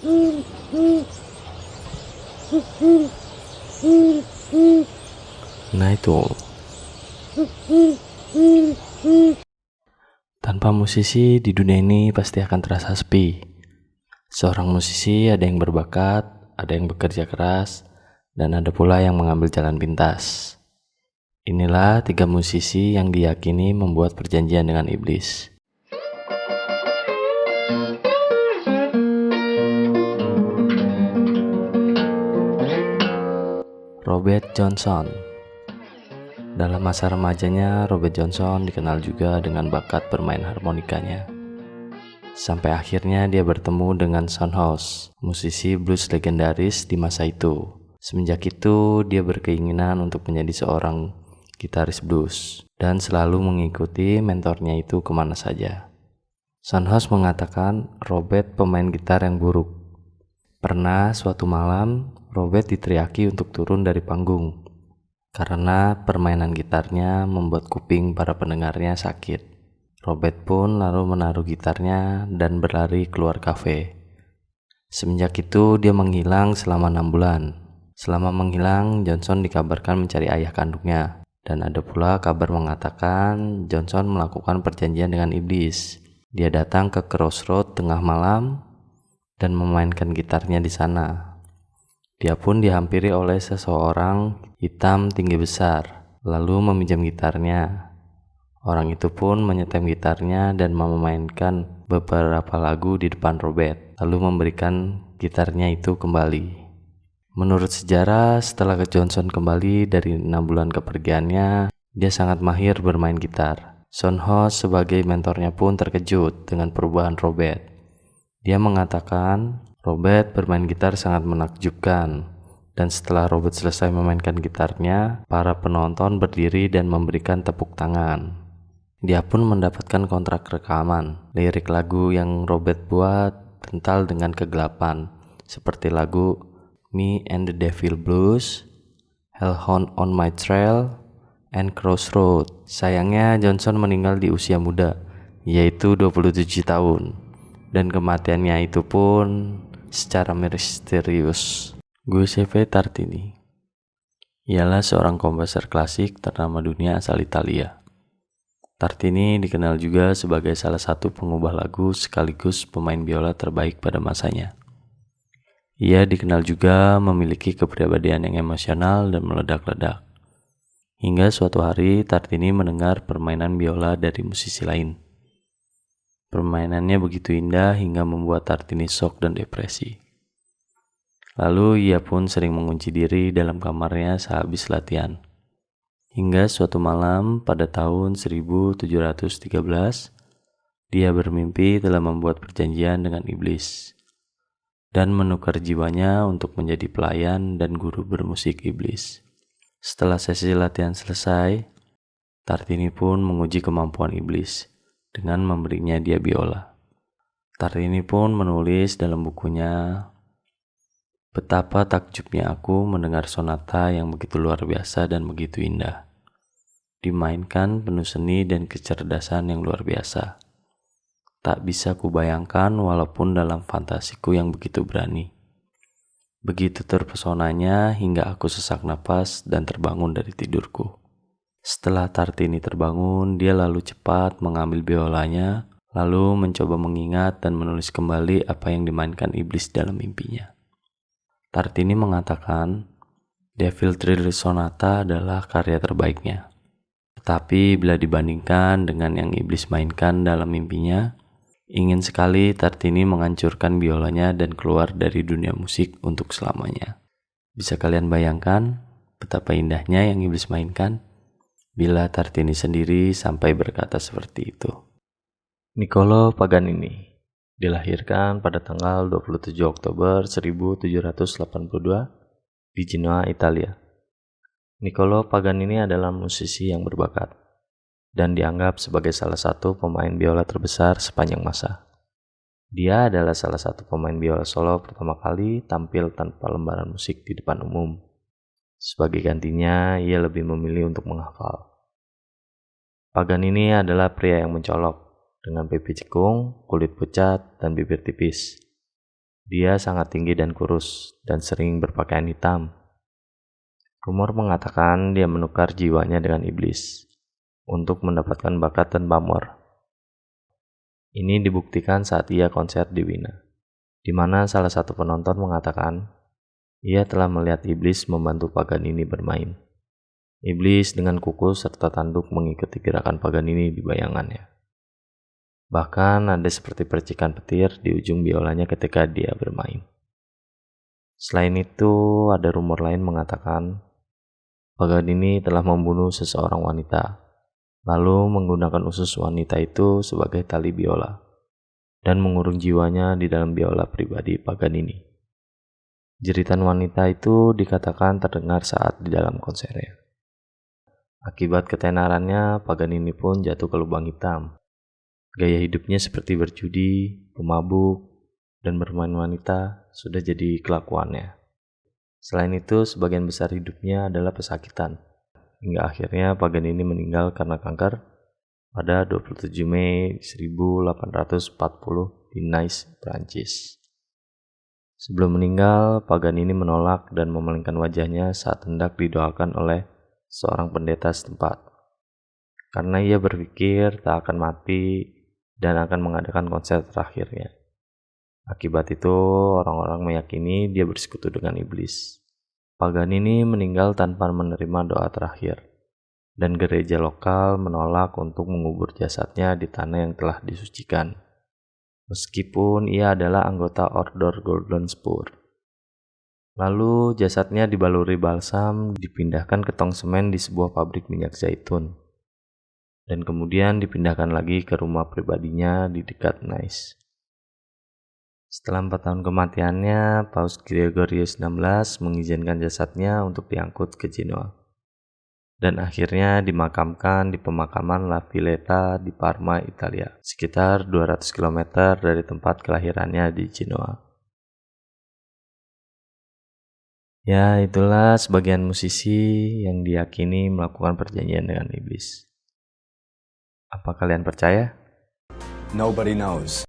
Nah itu, tanpa musisi di dunia ini pasti akan terasa sepi. Seorang musisi ada yang berbakat, ada yang bekerja keras, dan ada pula yang mengambil jalan pintas. Inilah 3 musisi yang diyakini membuat perjanjian dengan iblis. Robert Johnson. Dalam masa remajanya, Robert Johnson dikenal juga dengan bakat bermain harmonikanya. Sampai akhirnya dia bertemu dengan Son House, musisi blues legendaris di masa itu. Semenjak itu, dia berkeinginan untuk menjadi seorang gitaris blues dan selalu mengikuti mentornya itu kemana saja. Son House mengatakan Robert pemain gitar yang buruk. Pernah suatu malam, Robert diteriaki untuk turun dari panggung karena permainan gitarnya membuat kuping para pendengarnya sakit. Robert pun lalu menaruh gitarnya dan berlari keluar kafe. Semenjak itu dia menghilang selama 6 bulan. Selama menghilang, Johnson dikabarkan mencari ayah kandungnya. Dan ada pula kabar mengatakan Johnson melakukan perjanjian dengan iblis. Dia datang ke Crossroad tengah malam dan memainkan gitarnya di sana. Dia pun dihampiri oleh seseorang hitam tinggi besar, lalu meminjam gitarnya. Orang itu pun menyetem gitarnya dan memainkan beberapa lagu di depan Robert, lalu memberikan gitarnya itu kembali. Menurut sejarah, setelah Johnson kembali dari 6 bulan kepergiannya, dia sangat mahir bermain gitar. Son House sebagai mentornya pun terkejut dengan perubahan Robert. Dia mengatakan Robert bermain gitar sangat menakjubkan. Dan setelah Robert selesai memainkan gitarnya, para penonton berdiri dan memberikan tepuk tangan. Dia pun mendapatkan kontrak rekaman. Lirik lagu yang Robert buat kental dengan kegelapan, seperti lagu Me and the Devil Blues, Hellhound on My Trail, and Crossroad. Sayangnya Johnson meninggal di usia muda, yaitu 27 tahun. Dan kematiannya itu pun secara misterius. Giuseppe Tartini ialah seorang komposer klasik ternama dunia asal Italia. Tartini dikenal juga sebagai salah satu pengubah lagu sekaligus pemain biola terbaik pada masanya. Ia dikenal juga memiliki kepribadian yang emosional dan meledak-ledak. Hingga suatu hari Tartini mendengar permainan biola dari musisi lain. Permainannya begitu indah hingga membuat Tartini shock dan depresi. Lalu ia pun sering mengunci diri dalam kamarnya sehabis latihan. Hingga suatu malam pada tahun 1713, dia bermimpi telah membuat perjanjian dengan iblis dan menukar jiwanya untuk menjadi pelayan dan guru bermusik iblis. Setelah sesi latihan selesai, Tartini pun menguji kemampuan iblis dengan memberinya dia biola. Tartini pun menulis dalam bukunya, betapa takjubnya aku mendengar sonata yang begitu luar biasa dan begitu indah. Dimainkan penuh seni dan kecerdasan yang luar biasa. Tak bisa kubayangkan walaupun dalam fantasiku yang begitu berani. Begitu terpesonanya hingga aku sesak napas dan terbangun dari tidurku. Setelah Tartini terbangun, dia lalu cepat mengambil biolanya, lalu mencoba mengingat dan menulis kembali apa yang dimainkan iblis dalam mimpinya. Tartini mengatakan, Devil Trill Sonata adalah karya terbaiknya. Tetapi bila dibandingkan dengan yang iblis mainkan dalam mimpinya, ingin sekali Tartini menghancurkan biolanya dan keluar dari dunia musik untuk selamanya. Bisa kalian bayangkan betapa indahnya yang iblis mainkan? Bila Tartini sendiri sampai berkata seperti itu. Niccolò Paganini dilahirkan pada tanggal 27 Oktober 1782 di Genoa, Italia. Niccolò Paganini adalah musisi yang berbakat dan dianggap sebagai salah satu pemain biola terbesar sepanjang masa. Dia adalah salah satu pemain biola solo pertama kali tampil tanpa lembaran musik di depan umum. Sebagai gantinya, ia lebih memilih untuk menghafal. Paganini adalah pria yang mencolok, dengan pipi cekung, kulit pucat, dan bibir tipis. Dia sangat tinggi dan kurus, dan sering berpakaian hitam. Rumor mengatakan dia menukar jiwanya dengan iblis untuk mendapatkan bakat dan pamor. Ini dibuktikan saat ia konser di Wina, di mana salah satu penonton mengatakan ia telah melihat iblis membantu Paganini bermain. Iblis dengan kuku serta tanduk mengikuti gerakan Paganini di bayangannya. Bahkan ada seperti percikan petir di ujung biolanya ketika dia bermain. Selain itu, ada rumor lain mengatakan Paganini telah membunuh seseorang wanita, lalu menggunakan usus wanita itu sebagai tali biola, dan mengurung jiwanya di dalam biola pribadi Paganini. Jeritan wanita itu dikatakan terdengar saat di dalam konsernya. Akibat ketenarannya, Paganini pun jatuh ke lubang hitam. Gaya hidupnya seperti berjudi, pemabuk, dan bermain wanita sudah jadi kelakuannya. Selain itu, sebagian besar hidupnya adalah pesakitan. Hingga akhirnya Paganini meninggal karena kanker pada 27 Mei 1840 di Nice, Prancis. Sebelum meninggal, Paganini menolak dan memalingkan wajahnya saat hendak didoakan oleh seorang pendeta setempat, karena ia berpikir tak akan mati dan akan mengadakan konser terakhirnya. Akibat itu, orang-orang meyakini dia bersekutu dengan iblis. Paganini meninggal tanpa menerima doa terakhir, dan gereja lokal menolak untuk mengubur jasadnya di tanah yang telah disucikan, meskipun ia adalah anggota Order Golden Spur. Lalu jasadnya dibaluri balsam, dipindahkan ke tong semen di sebuah pabrik minyak zaitun, dan kemudian dipindahkan lagi ke rumah pribadinya di dekat Nice. Setelah 4 tahun kematiannya, Paus Gregorius XVI mengizinkan jasadnya untuk diangkut ke Genoa, dan akhirnya dimakamkan di pemakaman La Villetta di Parma, Italia, sekitar 200 km dari tempat kelahirannya di Genoa. Ya, itulah sebagian musisi yang diyakini melakukan perjanjian dengan iblis. Apa kalian percaya? Nobody knows.